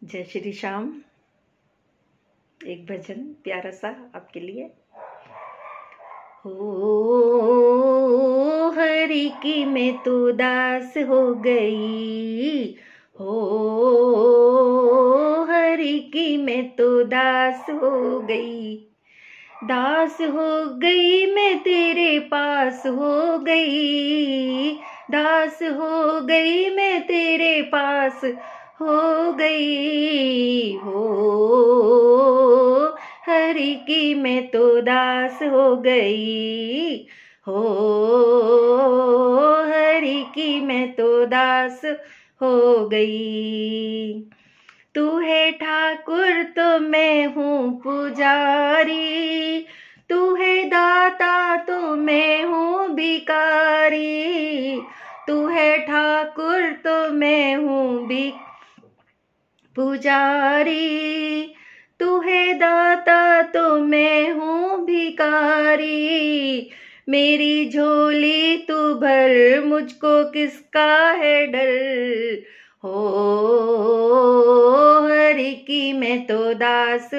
जय श्री श्याम। एक भजन प्यारा सा आपके लिए। हो हरि की मैं तो दास हो गई, हो हरि की मैं तो दास हो गई, दास हो गई मैं तेरे पास हो गई, दास हो गई मैं तेरे पास हो गई, हो हरि की मैं तो दास हो गई, हो हरि की मैं तो दास हो गई। तू है ठाकुर तो मैं हूँ पुजारी, तू है दाता तो मैं हूँ भिखारी, तू है ठाकुर तो मैं हूँ पुजारी, तू है दाता तो मैं हूँ भिखारी, मेरी झोली तू भर मुझको किसका है डर, हो हरि की मैं तो दास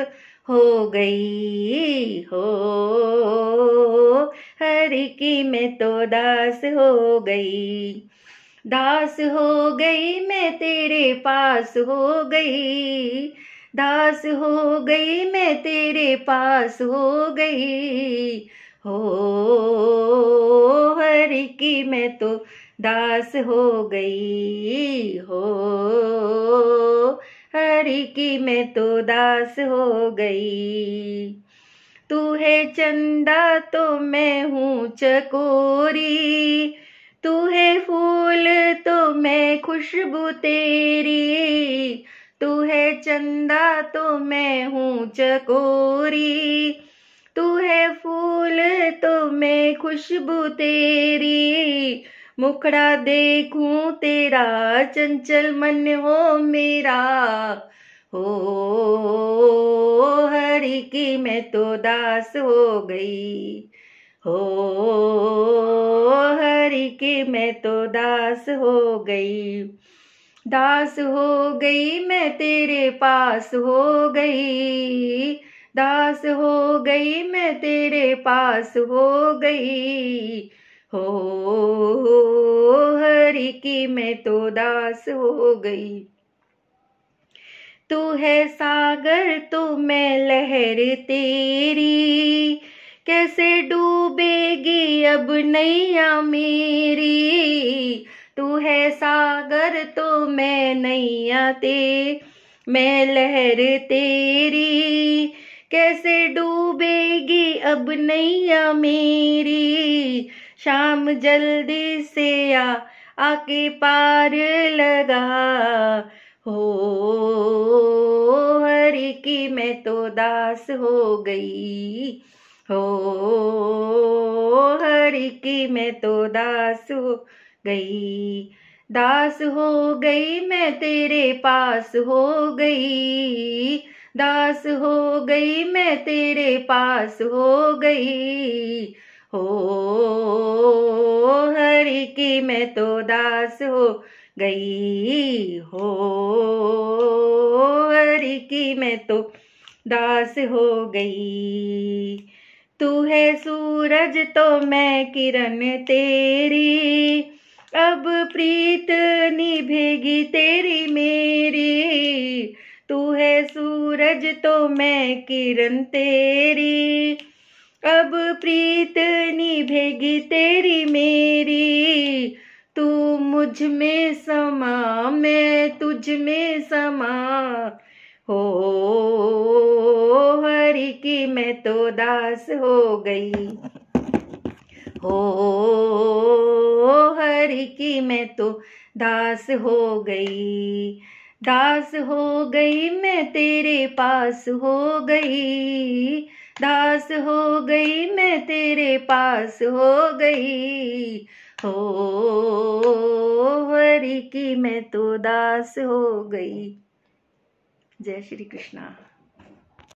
हो गई, हो हरि की मैं तो दास हो गई, दास हो गई मैं तेरे पास हो गई, दास हो गई मैं तेरे पास हो गई, हो हरि की मैं तो दास हो गई, हो हरि की मैं तो दास हो गई। तू है चंदा तो मैं हूँ चकोरी, तू है फूल तो मैं खुशबू तेरी, तू है चंदा तो मैं हूँ चकोरी, तू है फूल तो मैं खुशबू तेरी, मुखड़ा देखूं तेरा चंचल मन हो मेरा, हो हरि की मैं तो दास हो गई, हो हरि की मैं तो दास हो गई, दास हो गई मैं तेरे पास हो गई, दास हो गई मैं तेरे पास हो गई, हो हरि की मैं तो दास हो गई। तू है सागर तो मैं लहर तेरी, कैसे डूबेगी अब नैया मेरी, तू है सागर तो मैं नैया मैं लहर तेरी, कैसे डूबेगी अब नैया मेरी, शाम जल्दी से आके पार लगा, हो हरि की मैं तो दास हो गई, हो हरि की मैं तो दास हो गई, दास हो गई मैं तेरे पास हो गई, दास हो गई मैं तेरे पास हो गई, हो हरि की मैं तो दास हो गई, हो हरि की मैं तो दास हो गई। तू है सूरज तो मैं किरण तेरी, अब प्रीत निभेगी तेरी मेरी, तू है सूरज तो मैं किरण तेरी, अब प्रीत निभेगी तेरी मेरी, तू मुझ में समा मैं तुझ में समा, हो हरि की मैं तो दास हो गई, हो हरि की मैं तो दास हो गई, दास हो गई मैं तेरे पास हो गई, दास हो गई मैं तेरे पास हो गई, हो हरि की मैं तो दास हो गई। जय श्री कृष्णा।